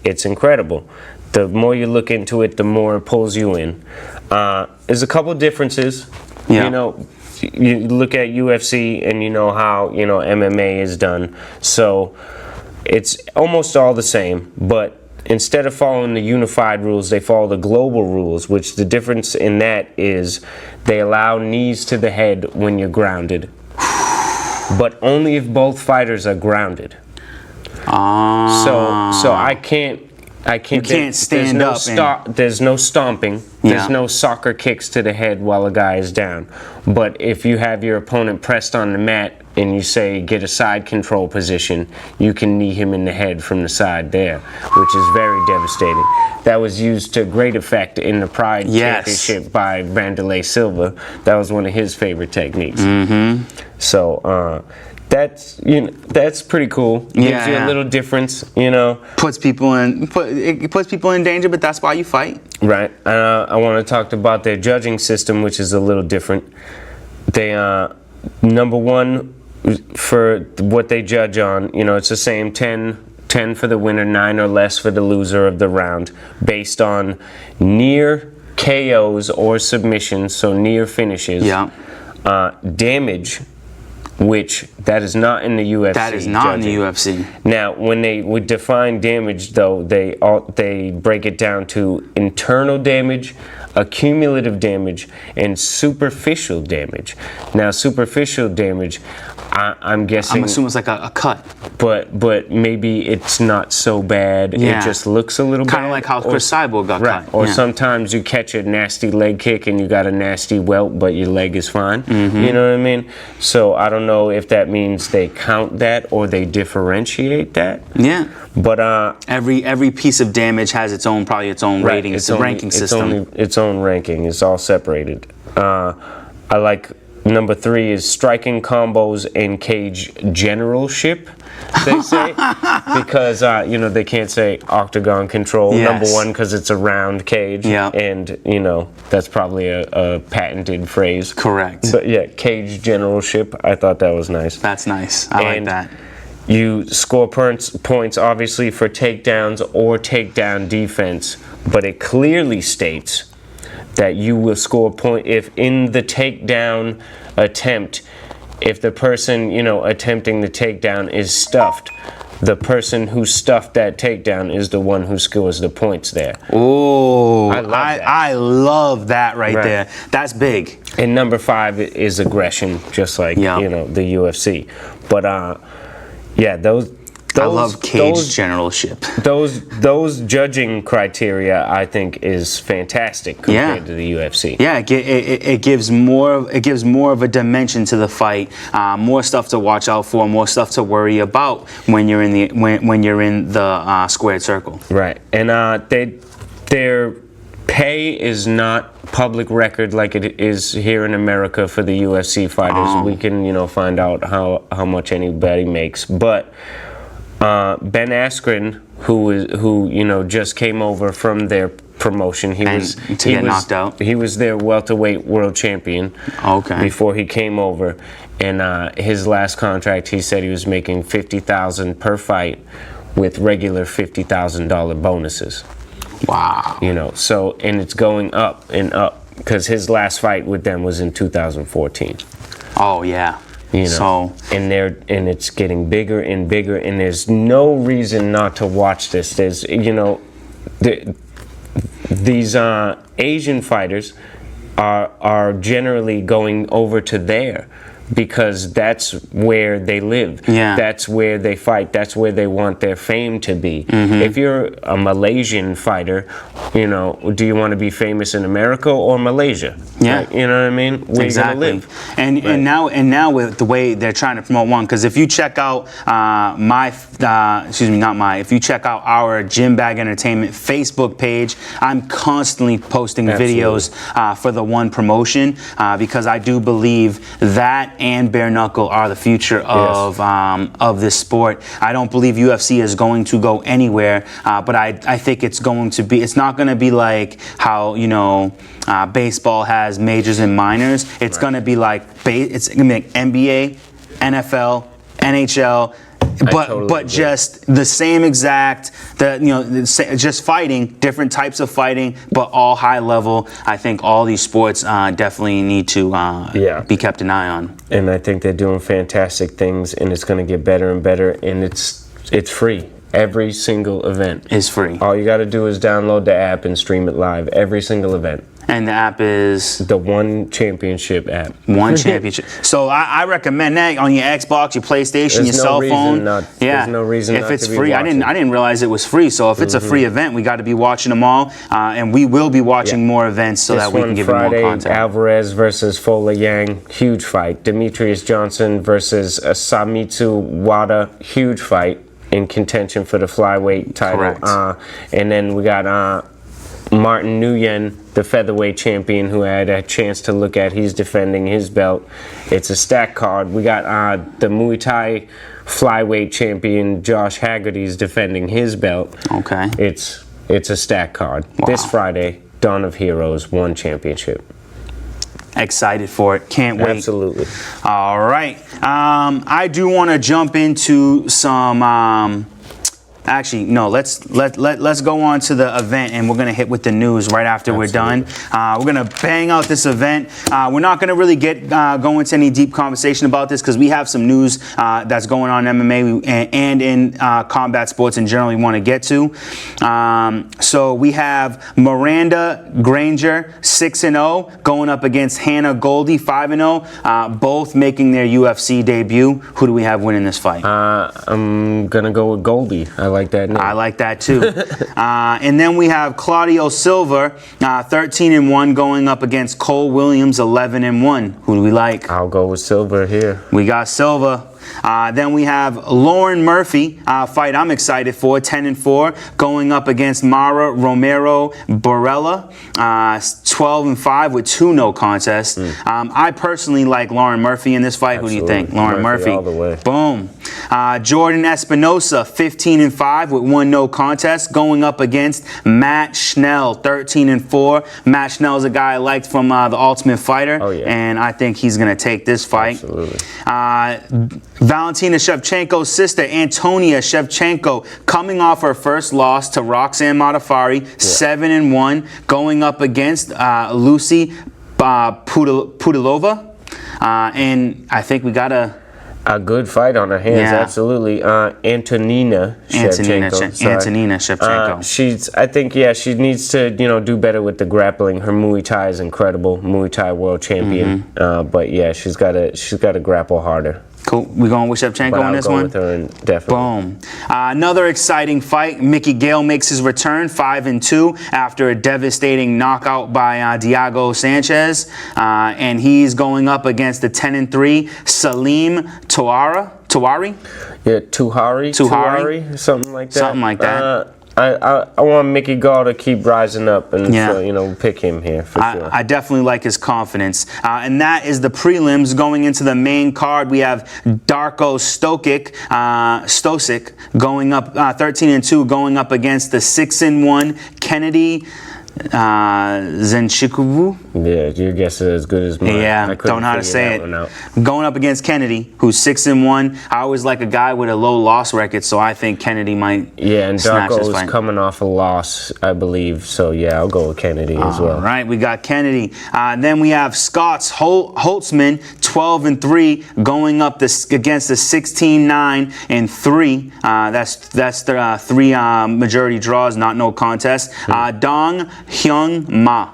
It's incredible. The more you look into it, the more it pulls you in. There's a couple differences. Yeah. You know, you look at UFC and you know how, you know, MMA is done. So it's almost all the same, but instead of following the unified rules, they follow the global rules, which the difference in that is they allow knees to the head when you're grounded, but only if both fighters are grounded. So I can't. You can't stand up. There's no stomping. There's no soccer kicks to the head while a guy is down. But if you have your opponent pressed on the mat and you say get a side control position, you can knee him in the head from the side there, which is very devastating. That was used to great effect in the Pride Championship by Vanderlei Silva. That was one of his favorite techniques. So that's, you know, that's pretty cool. Gives you a little difference, you know. Puts people in danger, but that's why you fight. Right. I want to talk about their judging system, which is a little different. They number one for what they judge on, you know, it's the same 10 for the winner, 9 or less for the loser of the round, based on near KOs or submissions, so near finishes. Yeah. Damage which that is not in the UFC. That is not in the UFC. Now, when they would define damage, though, they break it down to internal damage, accumulative damage, and superficial damage. Now, superficial damage, I'm guessing. I'm assuming it's like a cut. But maybe it's not so bad. Yeah. It just looks a little bad. Kind of like how Chris Cyborg got cut. Or yeah. sometimes you catch a nasty leg kick and you got a nasty welt, but your leg is fine. Mm-hmm. You know what I mean? So I don't know if that means they count that or they differentiate that. Yeah. But every piece of damage has its own rating. It's a ranking system. Its own ranking. It's all separated. I like number 3 is striking combos and cage generalship, they say, because they can't say octagon control. Yes. Number 1 because it's a round cage, yeah. And that's probably a patented phrase. Correct. But yeah, cage generalship. I thought that was nice. That's nice. I like that. You score points, obviously, for takedowns or takedown defense, but it clearly states that you will score a point if in the takedown attempt, if the person, attempting the takedown is stuffed, the person who stuffed that takedown is the one who scores the points there. Oh, I love that right there. That's big. And number 5 is aggression, just like, the UFC. But, yeah, I love cage generalship. Those judging criteria, I think, is fantastic compared to the UFC. Yeah, it gives more of a dimension to the fight, more stuff to watch out for, more stuff to worry about when you're in the squared circle. Right, and their pay is not public record like it is here in America for the UFC fighters. We can find out how much anybody makes, but. Ben Askren, who just came over from their promotion, he was knocked out. He was their welterweight world champion. Okay. Before he came over, and his last contract, he said he was making $50,000 per fight, with regular $50,000 bonuses. Wow. So and it's going up and up because his last fight with them was in 2014. Oh yeah. So and it's getting bigger and bigger, and there's no reason not to watch this. There's these Asian fighters are generally going over to there because that's where they live. Yeah. That's where they fight. That's where they want their fame to be. Mm-hmm. If you're a Malaysian fighter, do you want to be famous in America or Malaysia? Yeah. You know what I mean? Where exactly. you gonna live? And now with the way they're trying to promote one, because if you check out if you check out our Gym Bag Entertainment Facebook page, I'm constantly posting videos for the one promotion because I do believe that and Bareknuckle are the future of this sport. I don't believe UFC is going to go anywhere, but I think it's not going to be like how baseball has majors and minors. It's going to be like NBA, NFL, NHL, but just the same exact, just fighting, different types of fighting, but all high level. I think all these sports definitely need to be kept an eye on. And I think they're doing fantastic things, and it's going to get better and better, and it's free. Every single event is free. All you got to do is download the app and stream it live. Every single event. And the app is? The One Championship app. One Championship. So I recommend that on your Xbox, your PlayStation, your cell phone. There's no reason if not it's to be free. I didn't realize it was free. So if it's a free event, we got to be watching them all, and we will be watching more events so that we can give you more content. Alvarez versus Fola Yang, huge fight. Demetrius Johnson versus Samitsu Wada, huge fight in contention for the flyweight title. Correct. And then we got Martin Nguyen, the featherweight champion, who I had a chance to look at. He's defending his belt. It's a stack card. We got the Muay Thai flyweight champion, Josh Haggerty's defending his belt. Okay. It's a stack card. Wow. This Friday, Dawn of Heroes, One Championship. Excited for it. Can't wait. Absolutely. All right. I do want to jump into some Actually, no. Let's go on to the event, and we're gonna hit with the news right after we're done. We're gonna bang out this event. We're not gonna really go into any deep conversation about this because we have some news that's going on in MMA and in combat sports in general we want to get to. So we have Miranda Granger 6-0 going up against Hannah Goldie 5-0, both making their UFC debut. Who do we have winning this fight? I'm gonna go with Goldie. I like that name. I like that too. And then we have Claudio Silva 13-1 going up against Cole Williams 11-1. Who do we like? I'll go with Silva here. We got Silva. Then we have Lauren Murphy, fight I'm excited for, 10-4, going up against Mara Romero Borella, 12-5 with 2 no contests. I personally like Lauren Murphy in this fight. Absolutely. Who do you think? Lauren Murphy. All the way. Boom. Jordan Espinosa, 15-5 with 1 no contest, going up against Matt Schnell, 13-4. Matt Schnell is a guy I liked from the Ultimate Fighter, and I think he's going to take this fight. Absolutely. Valentina Shevchenko's sister, Antonia Shevchenko, coming off her first loss to Roxanne Modafferi, 7-1, going up against Lucy Pudilova. And I think we got a good fight on her hands, absolutely. Antonina Shevchenko. I think she needs to do better with the grappling. Her Muay Thai is incredible, Muay Thai world champion. But yeah, she's got to grapple harder. Cool. We're going with Shevchenko on this one? With her definitely. Boom. Another exciting fight. Mickey Gale makes his return, 5-2, after a devastating knockout by Diago Sanchez. And he's going up against the 10-3 Salim Touari? Yeah, Touari, something like that. Something like that. I want Mickey Gall to keep rising up and pick him here for sure. I definitely like his confidence. And that is the prelims. Going into the main card, we have Darko Stosic going up 13-2, going up against the 6-1 Kennedy Zenchikuvu. Yeah, your guess is as good as mine. Yeah, don't know how to say it. Going up against Kennedy, who's 6-1. I always like a guy with a low loss record, so I think Kennedy might. Yeah, and Darko is coming off a loss, I believe. So yeah, I'll go with Kennedy as well. All right, we got Kennedy. Then we have Scott's Holtzman, 12-3, going up against the 16-9-3. That's the 3 majority draws, not no contest. Dong Hyung Ma.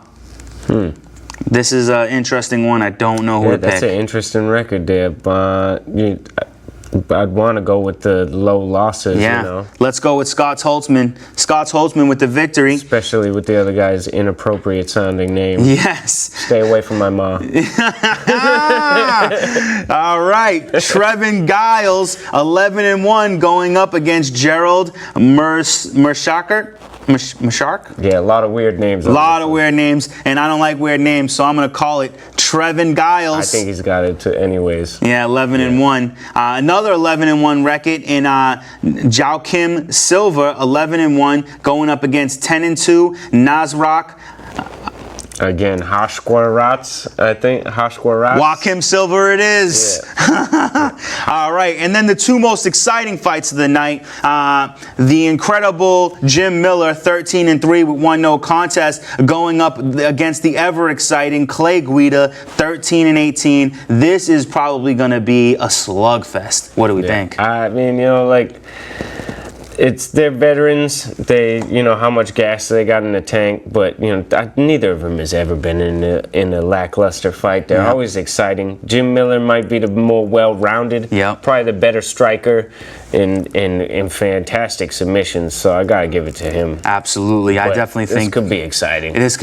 This is an interesting one. I don't know who to pick. That's an interesting record there, but I'd want to go with the low losses. Yeah, let's go with Scott Holtzman. Scott Holtzman with the victory. Especially with the other guy's inappropriate sounding name. Yes. Stay away from my mom. All right, Trevin Giles, 11-1, going up against Gerald Mershacker. Mashark? Yeah, a lot of weird names. A lot of weird names, and I don't like weird names, so I'm going to call it Trevin Giles. I think he's got it anyways. Yeah, 11-1. Another 11-1 record in Joaquim Silva, 11-1, going up against 10-2 Nasrak. Again, Hashkwaratz, I think. Hashkwaratz. Joaquim Silva it is. Yeah. All right, and then the 2 most exciting fights of the night. The incredible Jim Miller, 13-3 with 1 no contest, going up against the ever-exciting Clay Guida, 13-18. This is probably going to be a slugfest. What do we think? I mean, they're veterans. They, how much gas they got in the tank, but neither of them has ever been in a lackluster fight. They're always exciting. Jim Miller might be the more well-rounded, probably the better striker in fantastic submissions. So I gotta give it to him. Absolutely, I definitely think this could be exciting. This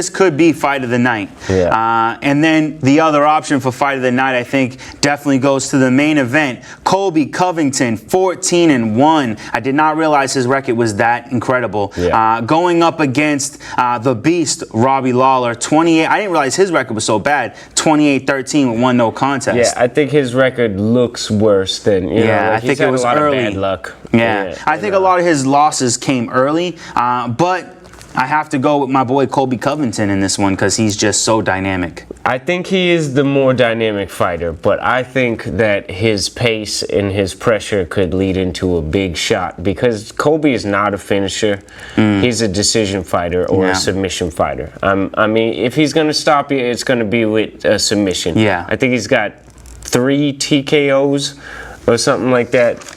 could be fight of the night. Yeah. And then the other option for fight of the night, I think, definitely goes to the main event. Colby Covington, 14-1. I did not realize his record was that incredible. Yeah. Going up against the beast, Robbie Lawler, 28. I didn't realize his record was so bad. 28-13 with 1 no contest. Yeah, I think his record looks worse than I think it was a lot early. Of bad luck. Yeah, I think a lot of his losses came early, but I have to go with my boy Colby Covington in this one because he's just so dynamic. I think he is the more dynamic fighter, but I think that his pace and his pressure could lead into a big shot because Colby is not a finisher. He's a decision fighter or a submission fighter. I mean, if he's going to stop you, it's going to be with a submission. Yeah. I think he's got 3 TKOs or something like that.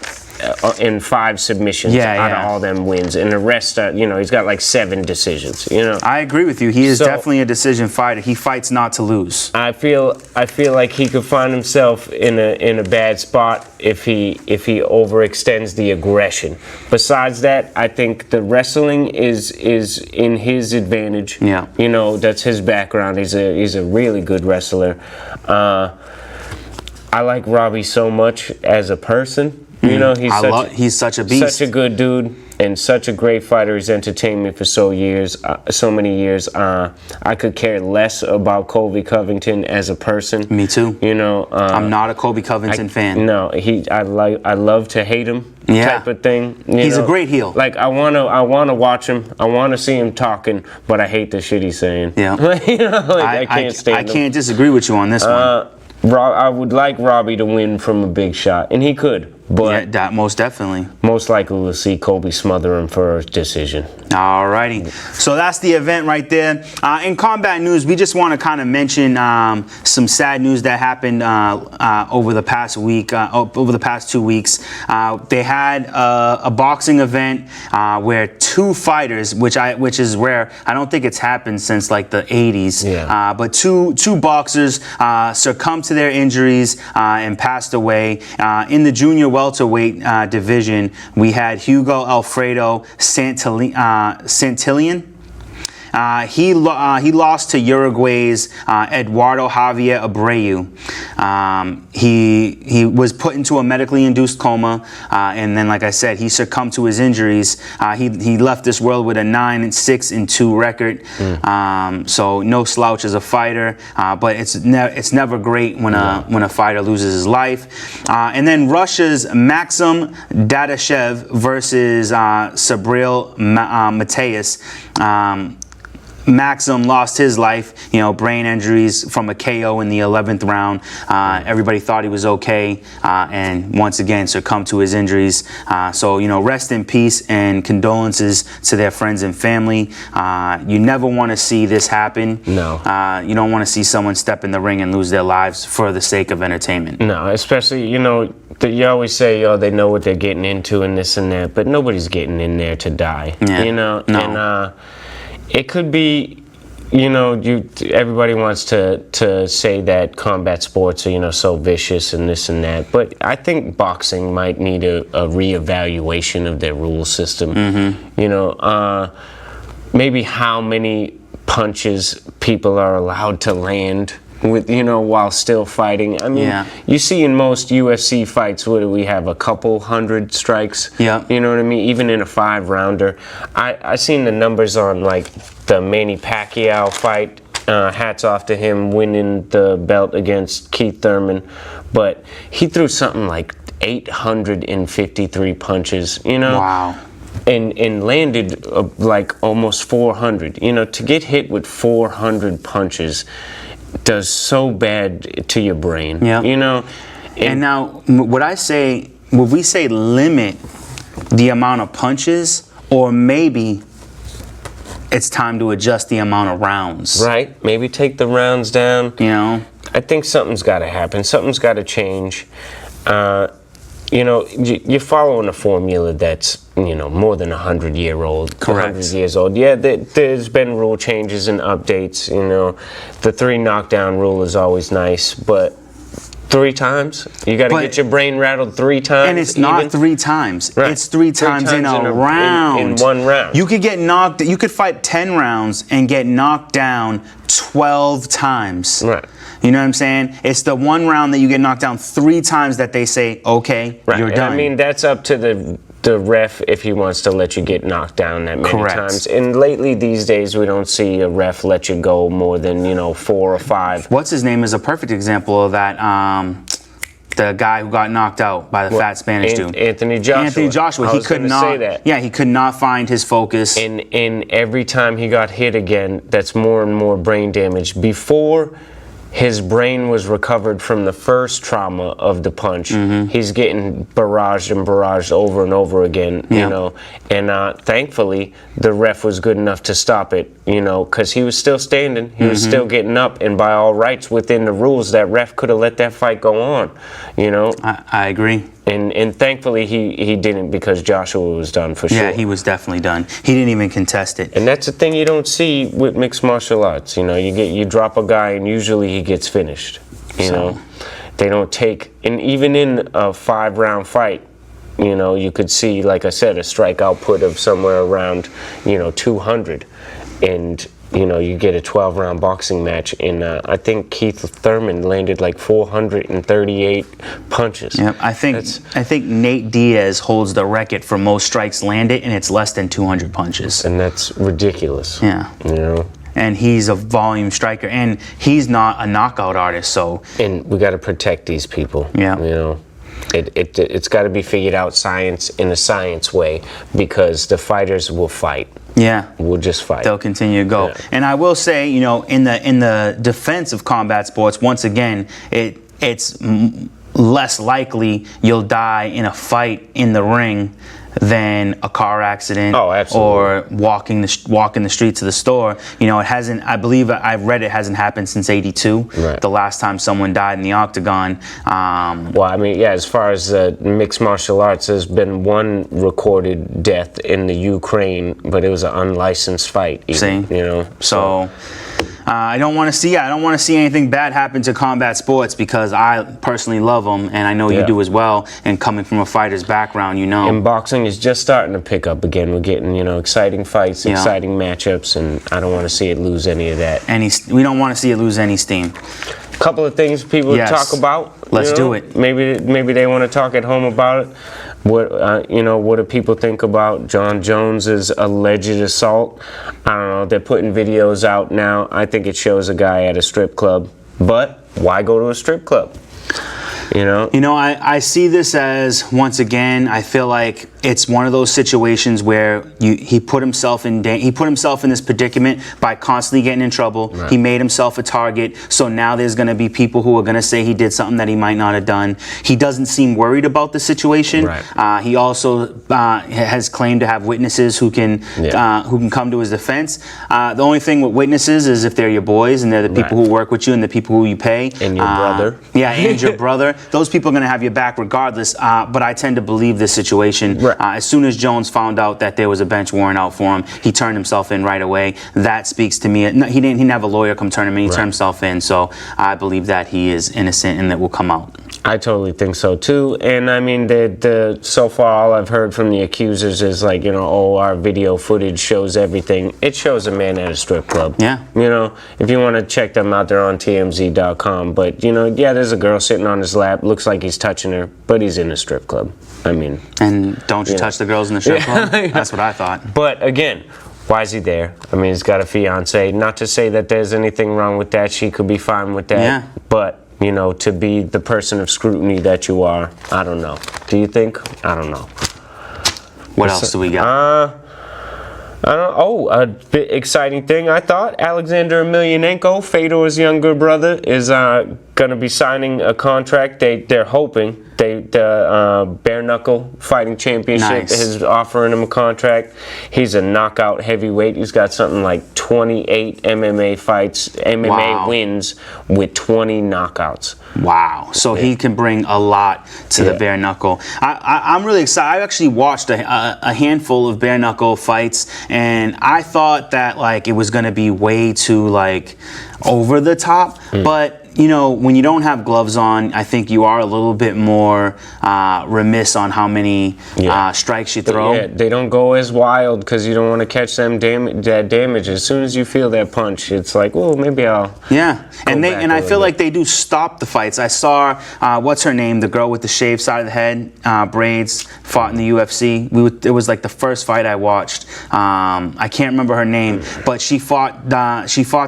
In 5 submissions out of all them wins, and the rest, he's got like 7 decisions. I agree with you. He is definitely a decision fighter. He fights not to lose. I feel like he could find himself in a bad spot if he overextends the aggression. Besides that, I think the wrestling is in his advantage. Yeah. That's his background. He's a really good wrestler. I like Robbie so much as a person. He's such a beast. Such a good dude and such a great fighter. He's entertained me for so many years. I could care less about Colby Covington as a person. Me too. I'm not a Colby Covington fan. No, I love to hate him type of thing. He's a great heel. Like I wanna watch him. I wanna see him talking, but I hate the shit he's saying. Yeah. I can't stand him. I can't disagree with you on this one. I would like Robbie to win from a big shot, and he could. But that most definitely. Most likely we'll see Colby smother him for a decision. Alrighty. So that's the event right there. In combat news, we just want to kind of mention some sad news that happened over the past week, over the past 2 weeks. They had a boxing event where 2 fighters, which is rare. I don't think it's happened since like the 80s. Yeah. But two boxers succumbed to their injuries and passed away. In the junior welterweight division, we had Hugo Alfredo Santillan. He lost to Uruguay's Eduardo Javier Abreu. He was put into a medically induced coma, and then, like I said, he succumbed to his injuries. He left this world with a 9-6-2 record. So no slouch as a fighter, but it's never great when a fighter loses his life. And then Russia's Maxim Dadashev versus Sabril Mateus. Maxim lost his life, brain injuries from a KO in the 11th round. Everybody thought he was okay, and once again succumbed to his injuries. So, rest in peace and condolences to their friends and family. You never want to see this happen. No. You don't want to see someone step in the ring and lose their lives for the sake of entertainment. No, especially, you always say, they know what they're getting into and this and that, but nobody's getting in there to die. Yeah. No. And, it could be, everybody wants to say that combat sports are, so vicious and this and that. But I think boxing might need a reevaluation of their rule system. Maybe how many punches people are allowed to land with, while still fighting. I mean, you see in most UFC fights, what do we have, a couple hundred strikes? Yeah. You know what I mean? Even in a 5-rounder. I seen the numbers on, like, the Manny Pacquiao fight. Hats off to him winning the belt against Keith Thurman. But he threw something like 853 punches, Wow. And landed like almost 400. To get hit with 400 punches does so bad to your brain. Yeah. And now, would we say limit the amount of punches, or maybe it's time to adjust the amount of rounds? Right. Maybe take the rounds down. I think something's got to happen. Something's got to change. You're following a formula that's, more than 100-year-old. Correct. 100 years old. Yeah, there's been rule changes and updates. The 3 knockdown rule is always nice, but 3 times? You got to get your brain rattled 3 times? And it's not 3 times. Right. It's 3 times in a round. In one round. You could fight 10 rounds and get knocked down 12 times. Right. You know what I'm saying? It's the one round that you get knocked down 3 times that they say, okay, you're done. I mean, that's up to the ref if he wants to let you get knocked down that many times. And lately these days we don't see a ref let you go more than 4 or 5. What's his name is a perfect example of that. the guy who got knocked out by the fat Spanish dude. Anthony Joshua. Anthony Joshua. He could not. Say that. Yeah, he could not find his focus. And every time he got hit again, that's more and more brain damage. Before his brain was recovered from the first trauma of the punch, he's getting barraged over and over again, you know. And thankfully, the ref was good enough to stop it, you know, because he was still standing, he was still getting up, and by all rights, within the rules, that ref could have let that fight go on, you know. I agree. And thankfully he didn't, because Joshua was done for sure. Yeah, he was definitely done. He didn't even contest it. And that's the thing you don't see with mixed martial arts. You know, you drop a guy and usually he gets finished. You know, they don't take, and even in a 5-round fight, you know, you could see, like I said, a strike output of somewhere around, you know, 200, and you know, you get a 12-round boxing match, and I think Keith Thurman landed like 438 punches. Yep, I think Nate Diaz holds the record for most strikes landed, and it's less than 200 punches. And that's ridiculous. Yeah. You know. And he's a volume striker, and he's not a knockout artist, so. And we got to protect these people. Yeah. You know. It's got to be figured out in a science way, because the fighters will fight. Yeah, we'll just fight. They'll continue to go. Yeah. And I will say, you know, in the defense of combat sports, once again, it's less likely you'll die in a fight in the ring than a car accident or walking the streets of the store. You know, it hasn't. I believe I've read it hasn't happened since '82. Right. The last time someone died in the octagon. Well, I mean, yeah. As far as mixed martial arts, there's been one recorded death in the Ukraine, but it was an unlicensed fight. Even, See, you know, so. I don't want to see anything bad happen to combat sports, because I personally love them, and I know you do as well. And coming from a fighter's background, you know. And boxing is just starting to pick up again. We're getting, you know, exciting fights, exciting matchups, and I don't want to see it lose any of that. We don't want to see it lose any steam. Couple of things people talk about. Let's do it. Maybe they want to talk at home about it. What you know, what do people think about John Jones's alleged assault? I don't know. They're putting videos out now. I think it shows a guy at a strip club. But why go to a strip club? You know, I see this as, once again, I feel like it's one of those situations where he put himself in this predicament by constantly getting in trouble. Right. He made himself a target. So now there's going to be people who are going to say he did something that he might not have done. He doesn't seem worried about the situation. Right. He also has claimed to have witnesses who can come to his defense. The only thing with witnesses is if they're your boys and they're the people who work with you and the people who you pay. And your brother. Yeah, and your brother. Those people are going to have your back regardless. But I tend to believe this situation. Right. As soon as Jones found out that there was a bench warrant out for him, he turned himself in right away. That speaks to me. He didn't have a lawyer come turn him in. He turned himself in. So I believe that he is innocent and that will come out. I totally think so too. And I mean, so far all I've heard from the accusers is like, you know, oh, our video footage shows everything. It shows a man at a strip club. Yeah. You know, if you want to check them out, they're on TMZ.com. But, you know, yeah, there's a girl sitting on his lap. Looks like he's touching her, but he's in a strip club. I mean. And don't you touch the girls in the strip club? That's what I thought. But again, why is he there? I mean, he's got a fiance. Not to say that there's anything wrong with that. She could be fine with that. Yeah. But, you know, to be the person of scrutiny that you are, I don't know. Do you think? I don't know. What else do we got? I don't. Oh, a bit exciting thing. I thought Alexander Emelianenko, Fedor's younger brother, is going to be signing a contract. They're hoping. The Bareknuckle Fighting Championship is offering him a contract. He's a knockout heavyweight. He's got something like 28 MMA wins with 20 knockouts. Wow. So he can bring a lot to the Bareknuckle. I'm really excited. I actually watched a handful of Bareknuckle fights, and I thought that like it was going to be way too like over the top, but you know, when you don't have gloves on, I think you are a little bit more remiss on how many strikes you throw. Yeah, they don't go as wild because you don't want to catch that damage. As soon as you feel that punch, it's like, well, maybe I'll. Yeah, and I feel like they do stop the fights. I saw what's her name, the girl with the shaved side of the head, braids, fought in the UFC. It was like the first fight I watched. I can't remember her name, but she fought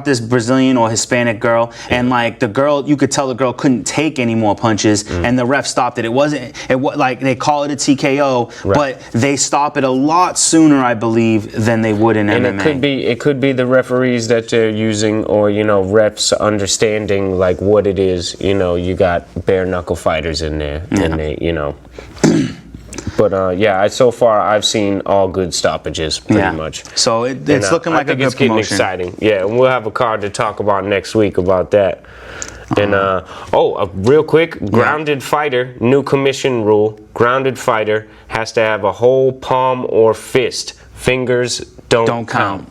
this Brazilian or Hispanic girl, and like the girl girl, you could tell the girl couldn't take any more punches, and the ref stopped it. It wasn't like they call it a TKO, but they stop it a lot sooner, I believe, than they would in MMA. And it could be the referees that they're using, or refs understanding like what it is. You got bare knuckle fighters in there, and they But yeah, so far I've seen all good stoppages, pretty much. So it's looking like a good it's getting promotion. Exciting. Yeah, and we'll have a card to talk about next week about that. And real quick, grounded fighter, new commission rule. Grounded fighter has to have a whole palm or fist. Fingers don't count.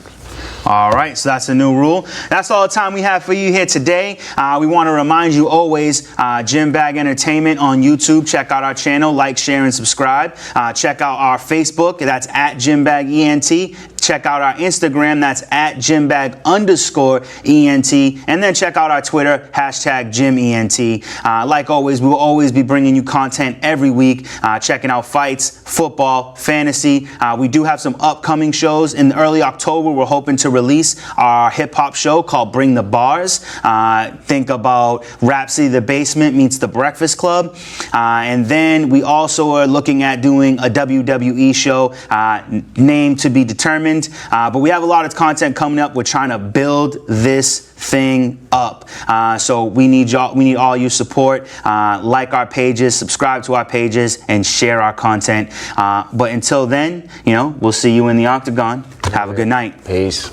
All right, so that's a new rule. That's all the time we have for you here today. We want to remind you always, Gym Bag Entertainment on YouTube. Check out our channel, like, share, and subscribe. Check out our Facebook. That's at GymBagENT. Check out our Instagram. That's at GymBag_ENT. And then check out our Twitter, #GymENT. Like always, we will always be bringing you content every week, checking out fights, football, fantasy. We do have some upcoming shows. In early October, we're hoping to release our hip-hop show called Bring the Bars. Think about Rhapsody the Basement meets the Breakfast Club. And then we also are looking at doing a WWE show, name to be determined. But we have a lot of content coming up. We're trying to build this thing up. So we need all your support. Like our pages, subscribe to our pages, and share our content. But until then, we'll see you in the octagon. Have a good night. Peace.